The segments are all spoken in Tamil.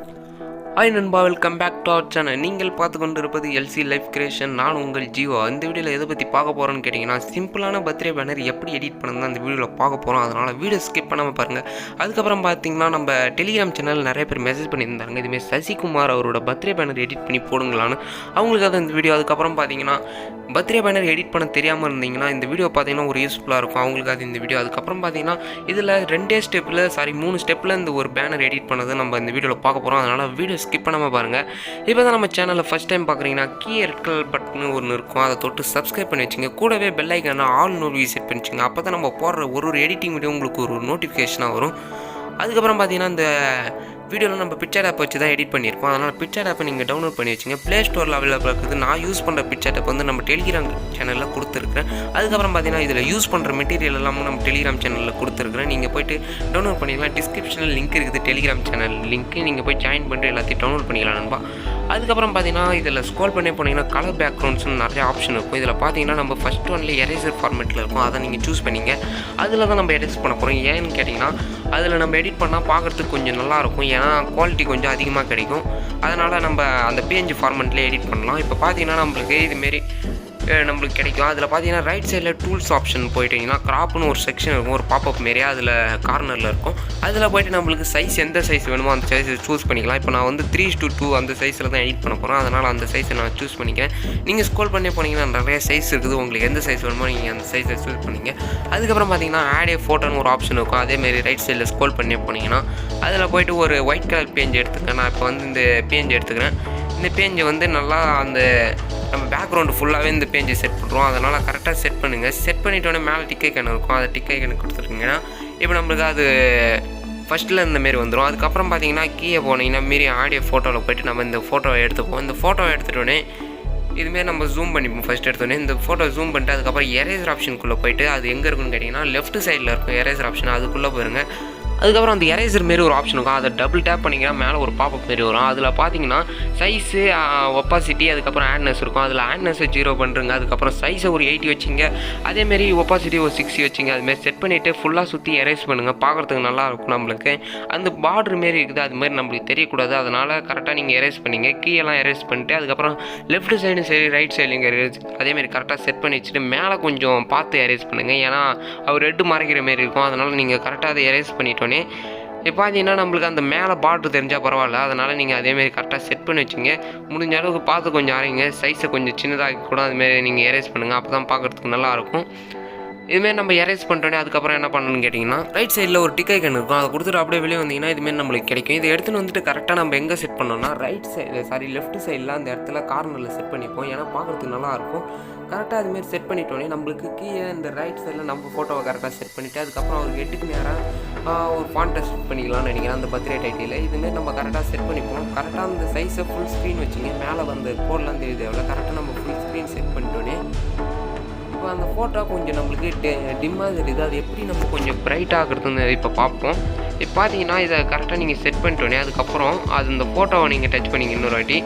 ஹாய் நண்பா, welcome back to our channel. நீங்கள் பார்த்து கொண்டு இருப்பது எல்சி லைஃப் கிரியேஷன். நான் உங்கள் ஜீவா. இந்த வீடியோவில் எதை பற்றி பார்க்க போகிறோன்னு கேட்டிங்கன்னா, சிம்பிளான பர்த்டே பேனர் எப்படி எடிட் பண்ணணும் அந்த வீடியோவில் பார்க்க போகிறோம். அதனால் வீடியோ ஸ்கிப் பண்ணாமல் பாருங்கள். அதுக்கப்புறம் பார்த்தீங்கன்னா, நம்ம டெலிகிராம் சேனலில் நிறைய பேர் மெசேஜ் பண்ணியிருந்தாங்க, இதுமாரி சசிகுமார் அவரோட பர்த்டே பேனர் எடிட் பண்ணி போடுங்களான்னு. அவங்களுக்கு அது இந்த வீடியோ. அதுக்கப்புறம் பார்த்தீங்கன்னா, பர்த்டே பேனர் எடிட் பண்ண தெரியாமல் இருந்தீங்கன்னா இந்த வீடியோ பார்த்தீங்கன்னா ஒரு யூஸ்ஃபுல்லாக இருக்கும். அவங்களுக்கு அது இந்த வீடியோ. அதுக்கப்புறம் பார்த்தீங்கன்னா, இதில் 3 ஸ்டெப்பில் இந்த ஒரு பேனர் எடிட் பண்ணது நம்ம இந்த வீடியோவில் பார்க்க போகிறோம். அதனால் வீடியோ ஸ்கிப் பண்ணாமல் பாருங்கள். இப்போ தான் நம்ம சேனலில் ஃபஸ்ட் டைம் பார்க்குறீங்கன்னா ரெட் கலர் பட்டன் ஒன்று இருக்கும், அதை தொட்டு சப்ஸ்கிரைப் பண்ணி வச்சுங்க. கூடவே பெல் ஐக்கான ஆல் நோட்டிஃபிகேஷன் செட் பண்ணி வச்சுங்க. அப்போ தான் நம்ம போடுற ஒரு எடிட்டிங் வீடியோ உங்களுக்கு ஒரு நோட்டிஃபிகேஷனாக வரும். அதுக்கப்புறம் பார்த்தீங்கன்னா, இந்த வீடியோவில் நம்ம பிக்சர் ஆப் வச்சு தான் எடிட் பண்ணியிருக்கோம். அதனால் பிக்சர் ஆப்பை நீங்கள் டவுன்லோட் பண்ணி வச்சுங்க. ப்ளே ஸ்டோரில் அவைலபிள் இருக்குது. நான் யூஸ் பண்ணுற பிக்சர் ஆப் வந்து நம்ம டெலிகிராம் சேனலில் கொடுத்துருக்குறேன். அதுக்கப்புறம் பார்த்தீங்கன்னா, இதில் யூஸ் பண்ணுற மெட்டீரியல் எல்லாமே நம்ம டெலிகிராம் சேனலில் கொடுத்துருக்குறேன். நீங்கள் போய்ட்டு டவுன்லோட் பண்ணிக்கலாம். டிஸ்கிரிப்ஷனில் லிங்க் இருக்குது, டெலிகிராம் சேனல் லிங்க்கு. நீங்கள் போய் ஜாயின் பண்ணிட்டு எல்லாத்தையும் டவுன்லோட் பண்ணிக்கலாம் நண்பா. அதுக்கப்புறம் பார்த்தீங்கன்னா, இதில் ஸ்க்ரோல் பண்ணி போனீங்கன்னா கலர் பேக்ரவுண்ட்ஸ்னு நிறைய ஆப்ஷன் இருக்கும். இதில் பார்த்தீங்கன்னா, நம்ம ஃபஸ்ட் ஒன்லேயே எரேசர் ஃபார்மேட்டில் இருக்கும், அதை நீங்கள் சூஸ் பண்ணிங்க. அதில் தான் நம்ம எடிட் பண்ண போகிறோம். ஏன்னு கேட்டிங்கன்னா, அதில் நம்ம எடிட் பண்ணால் பார்க்குறதுக்கு கொஞ்சம் நல்லாயிருக்கும். ஏன்னா குவாலிட்டி கொஞ்சம் அதிகமாக கிடைக்கும். அதனால் நம்ம அந்த பேஜ் ஃபார்மேட்லேயே எடிட் பண்ணலாம். இப்போ பார்த்தீங்கன்னா, நம்மளுக்கு இதுமாரி நம்மளுக்கு கிடைக்கும். அதில் பார்த்தீங்கன்னா, ரைட் சைடில் டூல்ஸ் ஆப்ஷன் போயிட்டிங்கன்னா கிராப்னு ஒரு செக்ஷன் இருக்கும், ஒரு பாப்அப் மாரியா அதில் கார்னரில் இருக்கும். அதில் போய்ட்டு நம்மளுக்கு சைஸ் எந்த சைஸ் வேணுமோ அந்த சைஸை சூஸ் பண்ணிக்கலாம். இப்போ நான் வந்து 3:2 அந்த சைஸில் தான் எடிட் பண்ண போகிறேன். அதனால் அந்த சைஸை நான் சூஸ் பண்ணிக்கிறேன். நீங்கள் ஸ்க்ரோல் பண்ணி போனீங்கன்னா நிறைய சைஸ் இருக்குது. உங்களுக்கு எந்த சைஸ் வேணுமோ நீங்கள் அந்த சைஸை சூஸ் பண்ணிங்க. அதுக்கப்புறம் பார்த்தீங்கன்னா, ஆட் ஏ ஃபோட்டோன்னு ஒரு ஆப்ஷன் இருக்கும். அதேமாரி ரைட் சைடில் ஸ்க்ரோல் பண்ணி போனீங்கன்னா அதில் போய்ட்டு ஒரு ஒயிட் கலர் பேஜ் எடுத்துக்கிறேன். நான் இப்போ வந்து இந்த பேஜ் எடுத்துக்கிறேன். இந்த பேஜை வந்து நல்லா அந்த நம்ம பேக்ரவுண்டு ஃபுல்லாகவே இந்த பேஜை செட் பண்ணுறோம். அதனால் கரெக்டாக செட் பண்ணுங்கள். செட் பண்ணிட்டோன்னே மேலே டிக் ஐக்கான் இருக்கும், அதை டிக் ஐக்கான் கொடுத்துருக்கீங்கன்னா இப்போ நம்மளுக்கு அது ஃபஸ்ட்டில் இந்தமாரி வந்துடும். அதுக்கப்புறம் பார்த்தீங்கன்னா, கீழே போனீங்கன்னா மாரி ஆடியோ ஃபோட்டோவில் போய்ட்டு நம்ம இந்த ஃபோட்டோவை எடுத்துப்போம். இந்த ஃபோட்டோவை எடுத்துகிட்டோன்னே இதுமாரி நம்ம ஜூம் பண்ணிப்போம். ஃபஸ்ட் எடுத்தோடனே இந்த ஃபோட்டோ ஜூம் பண்ணிட்டு அதுக்கப்புறம் எரேசர் ஆப்ஷனுக்குள்ளே போய்ட்டு அது எங்கே இருக்குன்னு கேட்டிங்கன்னா லெஃப்ட் சைடில் இருக்கும் எரேசர் ஆப்ஷன், அதுக்குள்ளே போயிருங்க. அதுக்கப்புறம் அந்த எரேசர் மாரி ஒரு ஆப்ஷன் இருக்கும், அதை டபுள் டேப் பண்ணிங்கன்னா மேலே ஒரு பாப்அப் மாரி வரும். அதில் பார்த்தீங்கன்னா சைஸு, ஒப்பாசிட்டி, அதுக்கப்புறம் ஆட்னஸ் இருக்கும். அதில் ஆட்னஸை 0 பண்ணுறங்க. அதுக்கப்புறம் சைஸை ஒரு 80 வச்சிங்க. அதேமாரி ஒப்பாசிட்டி ஒரு 60 வச்சிங்க. அதுமாரி செட் பண்ணிவிட்டு ஃபுல்லாக சுற்றி எரேஸ் பண்ணுங்கள். பார்க்குறதுக்கு நல்லாயிருக்கும். நம்மளுக்கு அந்த பார்டர் மாரி இருக்குது, அதுமாரி நம்மளுக்கு தெரியக்கூடாது. அதனால் கரெக்டாக நீங்கள் எரேஸ் பண்ணிங்க. கீழெல்லாம் எரேஸ் பண்ணிட்டு அதுக்கப்புறம் லெஃப்ட் சைடும் சரி ரைட் சைட்லையும் எரேஸ் அதேமாரி கரெக்டாக செட் பண்ணி வச்சுட்டு மேலே கொஞ்சம் பார்த்து எரேஸ் பண்ணுங்கள். ஏன்னா அவர் ரெட்டு மறைக்கிற மாரி இருக்கும். அதனால் நீங்கள் கரெக்டாக அதை எரேஸ் பண்ணிட்டோம். இப்போ பார்த்தீங்கன்னா, நம்மளுக்கு அந்த மேலே பார்டர் தெரிஞ்சால் பரவாயில்ல. அதனால் நீங்கள் அதேமாரி கரெக்டாக செட் பண்ணி வச்சுங்க. முடிஞ்ச அளவுக்கு பார்த்து கொஞ்சம் அரைங்க. சைஸை கொஞ்சம் சின்னதாக கூட அதுமாரி நீங்கள் எரேஸ் பண்ணுங்கள். அப்போ தான் பார்க்குறதுக்கு நல்லாயிருக்கும். இதுமாரி நம்ம எரேஸ் பண்ணிட்டோன்னே அதுக்கப்புறம் என்ன பண்ணணும்னு கேட்டிங்கன்னா, ரைட் சைடில் ஒரு டிக் ஐக்கான் இருக்கும், அதை கொடுத்துட்டு அப்படியே வெளியே வந்தீங்கன்னா இதுமாரி நம்மளுக்கு கிடைக்கும். இதை எடுத்துன்னு வந்துட்டு கரெக்டாக நம்ம எங்கே செட் பண்ணோம்னா லெஃப்ட் சைடில் அந்த இடத்துல கார்னரில் செட் பண்ணிப்போம். ஏன்னா பார்க்குறதுக்கு நல்லாயிருக்கும். கரெக்டாக அதுமாரி செட் பண்ணிட்டோன்னே நம்மளுக்கு கீழே இந்த ரைட் சைடில் நம்ம ஃபோட்டோவை கரெக்டாக செட் பண்ணிவிட்டு அதுக்கப்புறம் ஒரு ஹெட்டுக்கு நேராக ஒரு ஃபாண்ட்டை செட் பண்ணிக்கலாம்னு நினைக்கிறேன். அந்த பர்த்டே டைட்டில் இதுமாரி நம்ம கரெக்டாக செட் பண்ணிப்போம். கரெக்டாக அந்த சைஸை ஃபுல் ஸ்க்ரீன் வச்சுங்க. மேலே வந்து கோடெலாம் தெரியுது, எவ்வளோ கரெக்டாக நம்ம ஃபுல் ஸ்க்ரீன் செட் பண்ணிட்டோன்னே இப்போ அந்த ஃபோட்டோ கொஞ்சம் நம்மளுக்கு டிம்மாக தெரியுது. அது எப்படி நம்ம கொஞ்சம் பிரைட் ஆகிறதுன்னு இப்போ பார்ப்போம். இப்போ பார்த்தீங்கன்னா, இதை கரெக்டாக நீங்கள் செட் பண்ணிட்டோன்னே அதுக்கப்புறம் அது இந்த ஃபோட்டோவை நீங்கள் டச் பண்ணிங்க இன்னொரு வாட்டி.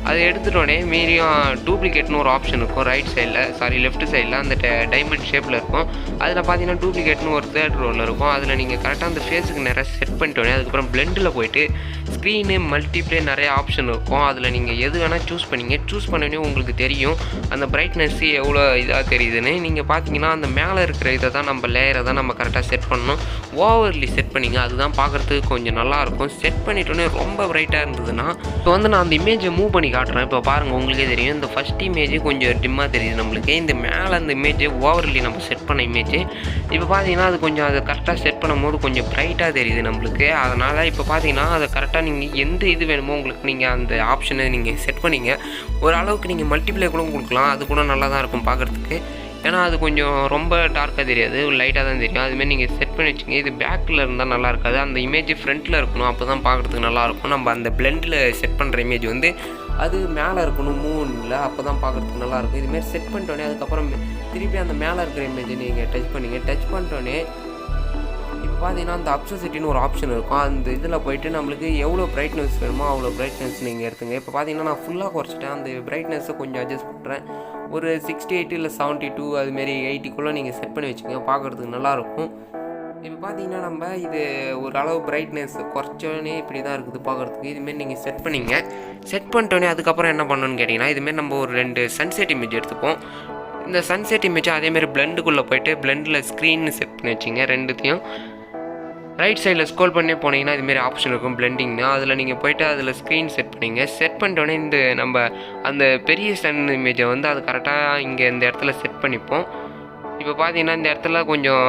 அதை எடுத்துட்டோடனே மீறியும் டூப்ளிகேட்னு ஒரு ஆப்ஷன் இருக்கும் ரைட் சைடில் லெஃப்ட் சைடில் அந்த டைமண்ட் ஷேப்பில் இருக்கும். அதில் பார்த்தீங்கன்னா டூப்ளிகேட்னு ஒரு 3rd ரோவில் இருக்கும். அதில் நீங்கள் கரெக்டாக அந்த ஃபேஸுக்கு நிறைய செட் பண்ணிட்டோன்னே அதுக்கப்புறம் பிளெண்டில் போய்ட்டு ஸ்க்ரீனு மல்டிப்ளே நிறைய ஆப்ஷன் இருக்கும். அதில் நீங்கள் எது வேணால் சூஸ் பண்ணிங்க. சூஸ் பண்ணோடனே உங்களுக்கு தெரியும் அந்த பிரைட்னஸ் எவ்வளோ இதாக தெரியுதுன்னு. நீங்கள் பார்த்தீங்கன்னா, அந்த மேலே இருக்கிற இதை தான் நம்ம லேயரை தான் நம்ம கரெக்டாக செட் பண்ணணும். ஓவர்லி செட் பண்ணிங்க, அதுதான் பார்க்குறதுக்கு கொஞ்சம் நல்லாயிருக்கும். செட் பண்ணிட்டோன்னே ரொம்ப பிரைட்டாக இருந்ததுன்னா இப்போ வந்து நான் அந்த இமேஜை மூவ் பண்ணி காட்டுறேன். இப்போ பாருங்கள், உங்களுக்கே தெரியும் இந்த ஃபஸ்ட் இமேஜ் கொஞ்சம் டிம்மாக தெரியுது நம்மளுக்கு. இந்த மேலே அந்த இமேஜ் ஓவர்லி நம்ம செட் பண்ண இமேஜ் இப்போ பார்த்தீங்கன்னா அது கொஞ்சம் அதை கரெக்டாக செட் பண்ணும்போது கொஞ்சம் பிரைட்டாக தெரியுது நம்மளுக்கு. அதனால் இப்போ பார்த்தீங்கன்னா, அதை கரெக்டாக நீங்கள் எந்த இது வேணுமோ உங்களுக்கு நீங்கள் அந்த ஆப்ஷனை நீங்கள் செட் பண்ணிங்க. ஓரளவுக்கு நீங்கள் மல்டிப்ளே கூட கொடுக்கலாம், அது கூட நல்லா தான் இருக்கும் பார்க்குறதுக்கு. ஏன்னா அது கொஞ்சம் ரொம்ப டார்க்காக தெரியாது, லைட்டாக தான் தெரியும். அதுமாரி நீங்கள் செட் பண்ணி வச்சுங்க. இது பேக்கில் இருந்தால் நல்லா இருக்காது, அந்த இமேஜ் ஃப்ரண்ட்டில் இருக்கணும். அப்போ தான் பார்க்குறதுக்கு நல்லாயிருக்கும். நம்ம அந்த பிளெண்டில் செட் பண்ணுற இமேஜ் வந்து அது மேலே இருக்கணும், மூணில். அப்போ தான் பார்க்குறதுக்கு நல்லாயிருக்கும். இதுமாரி செட் பண்ணிட்டோன்னே அதுக்கப்புறம் திருப்பி அந்த மேலே இருக்கிற இமேஜை நீங்கள் டச் பண்ணிங்க. டச் பண்ணிட்டோன்னே இப்போ பார்த்தீங்கன்னா, அந்த அப்சசிட்டின்னு ஒரு ஆப்ஷன் இருக்கும். அந்த இதில் போய்ட்டு நம்மளுக்கு எவ்வளோ பிரைட்னஸ் வேணுமோ அவ்வளோ பிரைட்னஸ் நீங்கள் எடுத்துங்க. இப்போ பார்த்தீங்கன்னா, நான் ஃபுல்லாக குறைச்சிட்டேன். அந்த பிரைட்னஸை கொஞ்சம் அட்ஜஸ்ட் பண்ணுறேன். ஒரு 68 இல்லை 72 அதுமாரி 80க்குள்ளே நீங்கள் செட் பண்ணி வச்சுங்க. பார்க்குறதுக்கு நல்லாயிருக்கும். இப்போ பார்த்தீங்கன்னா நம்ம இது ஒரு அளவு பிரைட்னஸ் குறைச்சோடனே இப்படி தான் இருக்குது பார்க்குறதுக்கு. இதுமாரி நீங்கள் செட் பண்ணிங்க. செட் பண்ணிட்டோன்னே அதுக்கப்புறம் என்ன பண்ணணும்னு கேட்டிங்கன்னா, இதுமாரி நம்ம ஒரு 2 சன்செட் இமேஜ் எடுத்துப்போம். இந்த சன்செட் இமேஜை அதேமாரி பிளெண்டுக்குள்ளே போய்ட்டு பிளெண்டில் ஸ்க்ரீன் செட் பண்ணி வச்சிங்க. ரெண்டுத்தையும் ரைட் சைடில் ஸ்க்ரோல் பண்ணி போனீங்கன்னா இதுமாரி ஆப்ஷன் இருக்கும் பிளெண்டிங்னா. அதில் நீங்கள் போய்ட்டு அதில் ஸ்க்ரீன் செட் பண்ணிங்க. செட் பண்ணிட்டோன்னே இந்த நம்ம அந்த பெரிய சன் இமேஜை வந்து அது கரெக்டாக இங்கே இந்த இடத்துல செட் பண்ணிப்போம். இப்போ பார்த்தீங்கன்னா இந்த இடத்துல கொஞ்சம்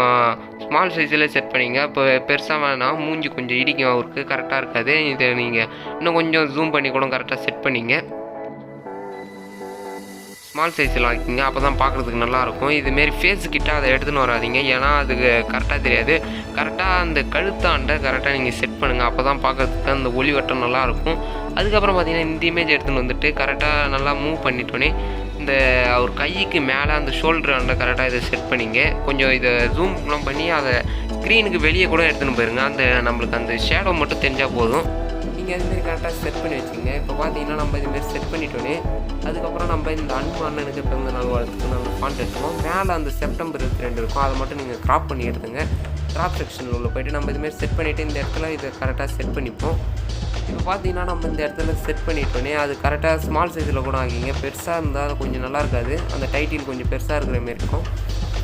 ஸ்மால் சைஸில் செட் பண்ணிங்க. இப்போ பெருசாக வேணாம், மூஞ்சி கொஞ்சம் இடிக்கும் அவருக்கு, கரெக்டாக இருக்காது. இதை நீங்கள் இன்னும் கொஞ்சம் ஜூம் பண்ணி கூட கரெக்டாக செட் பண்ணிங்க. ஸ்மால் சைஸில் ஆக்கிங்க, அப்போ தான் பார்க்குறதுக்கு நல்லாயிருக்கும். இதுமாரி ஃபேஸ் கிட்ட அதை எடுத்துன்னு வராதிங்க, ஏன்னா அதுக்கு கரெக்டாக தெரியாது. கரெக்டாக அந்த கழுத்தாண்ட கரெக்டாக நீங்கள் செட் பண்ணுங்கள், அப்போ தான் பார்க்குறதுக்கு அந்த ஒளிவட்டம் நல்லாயிருக்கும். அதுக்கப்புறம் பார்த்தீங்கன்னா இந்த இமேஜ் எடுத்துன்னு வந்துட்டு கரெக்டாக நல்லா மூவ் பண்ணிட்டோன்னே இந்த அவர் கைக்கு மேலே அந்த ஷோல்டர் ஆண்ட கரெக்டாக இதை செட் பண்ணிங்க. கொஞ்சம் இதை ஜூம்லாம் பண்ணி அதை ஸ்க்ரீனுக்கு வெளியே கூட எடுத்துன்னு போயிருங்க. அந்த நம்மளுக்கு அந்த ஷேடோ மட்டும் தெரிஞ்சால் போதும். நீங்கள் அதுமாரி கரெக்டாக செட் பண்ணி வச்சுங்க. இப்போ பார்த்தீங்கன்னா நம்ம இதுமாரி செட் பண்ணிட்டோன்னே அதுக்கப்புறம் நம்ம இந்த அன்பு அண்ணனுக்கு பிறந்த நாள் வாழ்த்துக்கு நம்ம ஃபாண்ட் எடுத்துக்கோம். மேலே அந்த செப்டம்பர் 22 இருக்கும், அதை மட்டும் நீங்கள் க்ராப் பண்ணி எடுத்துங்க. க்ராப் செக்ஷனில் உள்ள போய்ட்டு நம்ம இதுமாரி செட் பண்ணிவிட்டு இந்த இடத்துல இதை கரெக்டாக செட் பண்ணிப்போம். இப்போ பார்த்தீங்கன்னா நம்ம இந்த இடத்துல செட் பண்ணிட்டோன்னே அது கரெக்டாக ஸ்மால் சைஸில் கூட ஆகிங்க. பெருசாக இருந்தால் கொஞ்சம் நல்லா இருக்காது, அந்த டைட்டில் கொஞ்சம் பெருசாக இருக்கிற மாரி இருக்கும்.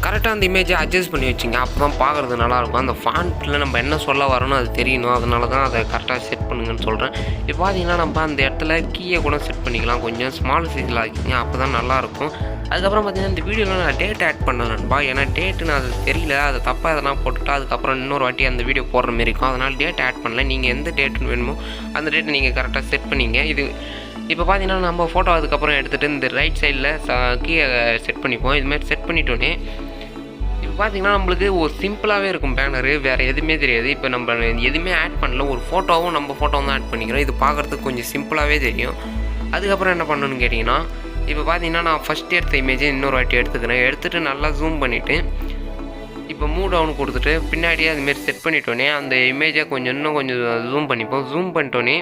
கரெக்டாக அந்த இமேஜை அட்ஜஸ்ட் பண்ணி வச்சுங்க, அப்போ தான் பார்க்குறது நல்லாயிருக்கும். அந்த ஃபாண்ட்டில் நம்ம என்ன சொல்ல வரோன்னு அது தெரியணும், அதனால தான் அதை கரெக்டாக செட் பண்ணுங்கன்னு சொல்கிறேன். இப்போ பார்த்தீங்கன்னா நம்ம அந்த இடத்துல கீயை கூட செட் பண்ணிக்கலாம், கொஞ்சம் ஸ்மால் சைஸில் ஆக்கிங்க, அப்போ தான் நல்லாயிருக்கும். அதுக்கப்புறம் பார்த்தீங்கன்னா இந்த வீடியோவில் நான் டேட் ஆட் பண்ண நண்பா, ஏன்னா டேட்டு நான் அது தெரியல, அதை தப்பாக எதனா போட்டுவிட்டா அதுக்கப்புறம் இன்னொரு வாட்டி அந்த வீடியோ போடுற மாரி இருக்கும். அதனால் டேட் ஆட் பண்ணல. நீங்கள் எந்த டேட்டுன்னு வேணுமோ அந்த டேட்டை நீங்கள் கரெக்டாக செட் பண்ணிங்க. இது இப்போ பார்த்தீங்கன்னா நம்ம ஃபோட்டோ அதுக்கப்புறம் எடுத்துகிட்டு இந்த ரைட் சைடில் கீயை செட் பண்ணிப்போம். இதுமாதிரி செட் பண்ணிட்டோன்னே இப்போ பார்த்தீங்கன்னா நம்மளுக்கு ஒரு சிம்பிளாகவே இருக்கும் பேனரு, வேறு எதுவுமே தெரியாது. இப்போ நம்ம எதுவுமே ஆட் பண்ணல, ஒரு ஃபோட்டோவும் நம்ம ஃபோட்டோவும் தான் ஆட் பண்ணிக்கிறோம். இது பார்க்குறதுக்கு கொஞ்சம் சிம்பிளாகவே தெரியும். அதுக்கப்புறம் என்ன பண்ணணும்னு கேட்டிங்கன்னா, இப்போ பார்த்தீங்கன்னா நான் ஃபஸ்ட் எடுத்த இமேஜை இன்னொரு வாட்டி எடுத்துக்கிறேன். எடுத்துகிட்டு நல்லா ஜூம் பண்ணிவிட்டு இப்போ மூவ் டவுன் கொடுத்துட்டு பின்னாடியே அதுமாரி செட் பண்ணிட்டோன்னே அந்த இமேஜை இன்னும் கொஞ்சம் ஜூம் பண்ணிப்போம். ஜூம் பண்ணிட்டோன்னே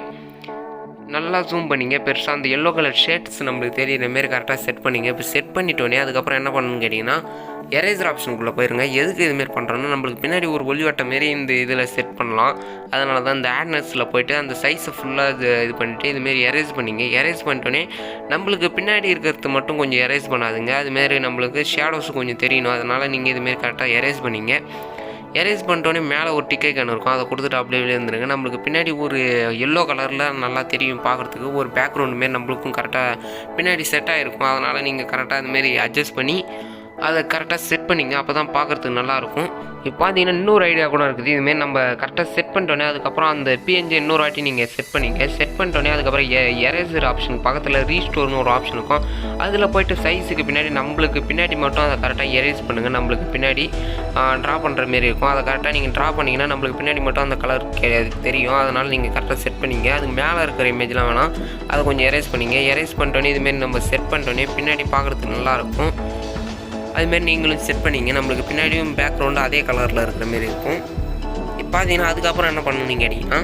நல்லா ஜூம் பண்ணிங்க, பெருசாக அந்த எல்லோ கலர் ஷேட்ஸ் நம்மளுக்கு தெரியுற மாரி கரெக்டாக செட் பண்ணிங்க. இப்போ செட் பண்ணிட்டோன்னே அதுக்கப்புறம் என்ன பண்ணணும்னு கேட்டிங்கன்னா, எரேசர் ஆப்ஷனுக்குள்ளே போயிருங்க. எதுக்கு இதுமாரி பண்ணுறோன்னா, நம்மளுக்கு பின்னாடி ஒரு ஒளிவட்டம் மாரி இந்த இதில் செட் பண்ணலாம். அதனால தான் இந்த ஆட்னஸில் போய்ட்டு அந்த சைஸை ஃபுல்லாக இது பண்ணிவிட்டு இதுமாரி எரேஸ் பண்ணிங்க. எரேஸ் பண்ணிட்டோன்னே நம்மளுக்கு பின்னாடி இருக்கிறது மட்டும் கொஞ்சம் எரேஸ் பண்ணாதுங்க, அதுமாரி நம்மளுக்கு ஷேடோஸ் கொஞ்சம் தெரியணும். அதனால் நீங்கள் இதுமாரி கரெக்டாக எரேஸ் பண்ணிங்க. எரேஸ் பண்ணிட்டோன்னே மேலே ஒரு டிக்கை கன் இருக்கும், அதை கொடுத்துட்டு அப்படியே இருந்துருங்க. நம்மளுக்கு பின்னாடி ஒரு எல்லோ கலரில் நல்லா தெரியும் பார்க்குறதுக்கு, ஒரு பேக்ரவுண்ட் மாரி நம்மளுக்கும் கரெக்டாக பின்னாடி செட் ஆகிருக்கும். அதனால் நீங்கள் கரெக்டாக அதுமாரி அட்ஜஸ்ட் பண்ணி அதை கரெக்டாக செட் பண்ணிங்க, அப்போ தான் பார்க்குறதுக்கு நல்லாயிருக்கும். இப்போ பார்த்தீங்கன்னா இன்னொரு ஐடியா கூட இருக்குது. இதுமாரி நம்ம கரெக்டாக செட் பண்ணிட்டோன்னே அதுக்கப்புறம் அந்த பிஎன்ஜி இன்னொரு வாட்டி நீங்கள் செட் பண்ணிங்க. செட் பண்ணிட்டோன்னே அதுக்கப்புறம் எரேசர் ஆப்ஷன் பக்கத்தில் ரீஸ்டோர்னு ஒரு ஆப்ஷன் இருக்கும், அதில் போய்ட்டு சைஸுக்கு பின்னாடி நம்மளுக்கு பின்னாடி மட்டும் அதை கரெக்டாக எரேஸ் பண்ணுங்கள். நம்மளுக்கு பின்னாடி ட்ரா பண்ணுற மாரி இருக்கும், அதை கரெக்டாக நீங்கள் ட்ரா பண்ணிங்கன்னா நம்மளுக்கு பின்னாடி மட்டும் அந்த கலர் தெரியும். அதனால் நீங்கள் கரெக்டாக செட் பண்ணிங்க. அதுக்கு மேலே இருக்கிற இமேஜ்லாம் வேணாம், அதை கொஞ்சம் எரேஸ் பண்ணிங்க. எரேஸ் பண்ணிட்டோன்னே இதுமாரி நம்ம செட் பண்ணிட்டோன்னே பின்னாடி பார்க்குறதுக்கு நல்லாயிருக்கும். அதுமாரி நீங்களும் செட் பண்ணிங்க. நம்மளுக்கு பின்னாடியும் பேக்ரவுண்டு அதே கலரில் இருக்கிற மாரி இருக்கும். இப்போ பார்த்தீங்கன்னா அதுக்கப்புறம் என்ன பண்ணணும்னு கேட்டிங்கன்னா,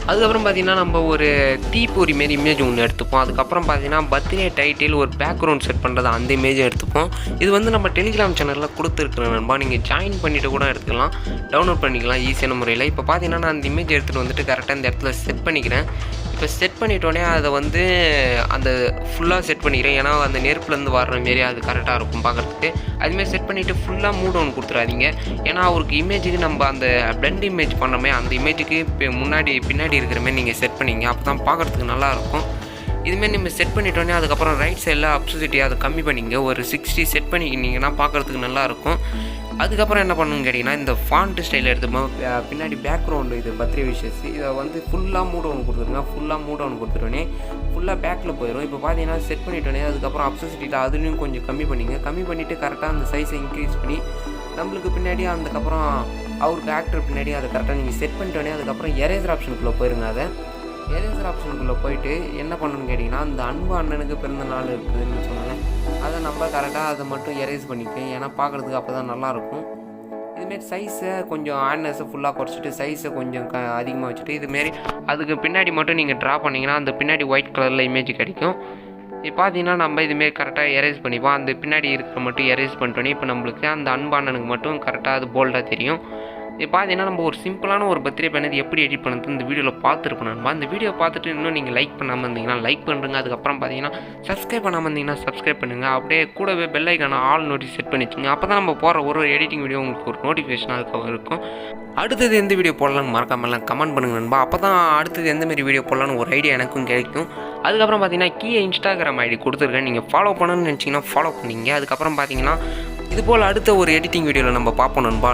அதுக்கப்புறம் பார்த்தீங்கன்னா நம்ம ஒரு தீப்பொறி மாரி இமேஜ் ஒன்று எடுத்துப்போம். அதுக்கப்புறம் பார்த்தீங்கன்னா பர்த்டே டைட்டில் ஒரு பேக்ரவுண்ட் செட் பண்ணுறது அந்த இமேஜை எடுத்துப்போம். இது வந்து நம்ம டெலிகிராம் சேனலில் கொடுத்துருக்குற நண்பா, நீங்கள் ஜாயின் பண்ணிவிட்டு கூட எடுத்துக்கலாம், டவுன்லோட் பண்ணிக்கலாம் ஈஸியான முறையில். இப்போ பார்த்தீங்கன்னா நான் அந்த இமேஜ் எடுத்துகிட்டு வந்துட்டு கரெக்டாக இந்த இடத்துல செட் பண்ணிக்கிறேன். இப்போ செட் பண்ணிட்டோன்னே அதை வந்து அந்த ஃபுல்லாக செட் பண்ணிக்கிறேன், ஏன்னா அந்த நெருப்புலேருந்து வர்ற மாரி அது கரெக்டாக இருக்கும் பார்க்குறதுக்கு. அதுமாரி செட் பண்ணிவிட்டு ஃபுல்லாக மூவ் டவுன் கொடுத்துடாதீங்க, ஏன்னா அவருக்கு இமேஜுக்கு நம்ம அந்த பிளெண்ட் இமேஜ் பண்ணோமே அந்த இமேஜுக்கு முன்னாடி பின்னாடி இருக்கிற மாதிரி நீங்கள் செட் பண்ணிங்க, அப்போ தான் பார்க்குறதுக்கு நல்லாயிருக்கும். இதுமாரி நம்ம செட் பண்ணிட்டோன்னே அதுக்கப்புறம் ரைட் சைடில் அப்சிசிட்டி அதை கம்மி பண்ணிங்க, ஒரு 60 செட் பண்ணிக்கிட்டிங்கன்னா பார்க்குறதுக்கு நல்லாயிருக்கும். அதுக்கப்புறம் என்ன பண்ணணும்னு கேட்டிங்கன்னா, இந்த ஃபாண்ட் ஸ்டைல் எடுத்துப்போம். பின்னாடி பேக்ரவுண்டு இது பர்த்டே விஷஸ் இதை வந்து ஃபுல்லாக மூவ் டவுன் கொடுத்துருங்க. ஃபுல்லாக மூவ் டவுன் கொடுத்துட்டோன்னே ஃபுல்லாக பேக்கில் போயிடும். இப்போ பார்த்தீங்கன்னா செட் பண்ணிட்டோன்னே அதுக்கப்புறம் அப்சிசிட்டியில் அதுலேயும் கொஞ்சம் கம்மி பண்ணிங்க. கம்மி பண்ணிவிட்டு கரெக்டாக அந்த சைஸை இன்க்ரீஸ் பண்ணி நம்மளுக்கு பின்னாடி அதுக்கப்புறம் அவருக்கு ஆக்டர் பின்னாடி அதை கரெக்டாக நீங்கள் செட் பண்ணிட்டோன்னே அதுக்கப்புறம் எரேசர் ஆப்ஷனுக்குள்ளே போயிருங்க. அதை எரேசர் ஆப்ஷனுக்குள்ளே போயிட்டு என்ன பண்ணணும்னு கேட்டிங்கன்னா, அந்த அன்பு அண்ணனுக்கு பிறந்த நாள் இருக்குதுன்னு சொன்னாங்க, அதை நம்ம கரெக்டாக அதை மட்டும் எரேஸ் பண்ணிப்பேன், ஏன்னா பார்க்குறதுக்கு அப்போ தான் நல்லாயிருக்கும். இதுமாரி சைஸை கொஞ்சம் ஆட்னஸை ஃபுல்லாக குறைச்சிட்டு சைஸை கொஞ்சம் அதிகமாக வச்சுட்டு இதுமாரி அதுக்கு பின்னாடி மட்டும் நீங்கள் ட்ரா பண்ணிங்கன்னா அந்த பின்னாடி ஒயிட் கலரில் இமேஜ் கிடைக்கும். இப்போ பார்த்தீங்கன்னா நம்ம இதுமாரி கரெக்டாக எரேஸ் பண்ணிப்போம். அந்த பின்னாடி இருக்கிற மட்டும் எரேஸ் பண்ணிட்டோன்னே இப்போ நம்மளுக்கு அந்த அன்பு அண்ணனுக்கு மட்டும் கரெக்டாக அது போல்டாக தெரியும். இது பார்த்தீங்கன்னா நம்ம ஒரு சிம்பிளான ஒரு பர்த்டே பேனர் எப்படி எடிட் பண்ணுறது இந்த வீடியோவில் பார்த்துருப்போம் நண்பா. இந்த வீடியோ பார்த்துட்டு இன்னும் நீங்கள் லைக் பண்ணாமல் இருந்தீங்கன்னா லைக் பண்ணுறங்க. அதுக்கப்புறம் பார்த்தீங்கன்னா சப்ஸ்கிரைப் பண்ணாமல் இருந்தீங்கன்னா சப்ஸ்கிரைப் பண்ணுங்கள். அப்படியே கூடவே பெல் ஐக்கான ஆல் நோட்டிஃபிகேஷன் செட் பண்ணி வச்சுங்க. அப்போ தான் நம்ம போகிற ஒரு எடிட்டிங் வீடியோ உங்களுக்கு ஒரு நோட்டிஃபிகேஷன் அதுக்காக இருக்கும். அடுத்தது எந்த வீடியோ போடலான்னு மறக்காமலாம் கமெண்ட் பண்ணுங்க நண்பா. அப்போ தான் அடுத்தது எந்தமாரி வீடியோ போடலான்னு ஒரு ஐடியா எனக்கும் கிடைக்கும். அதுக்கப்புறம் பார்த்தீங்கன்னா கீழே இன்ஸ்டாகிராம் ஐடி கொடுத்துருக்கேன். நீங்கள் ஃபாலோ பண்ணணும்னு நினச்சிங்கன்னா ஃபாலோ பண்ணிங்க. அதுக்கப்புறம் பார்த்தீங்கன்னா இது போல் அடுத்த ஒரு எடிட்டிங் வீடியோவில் நம்ம பார்ப்போம் நண்பா.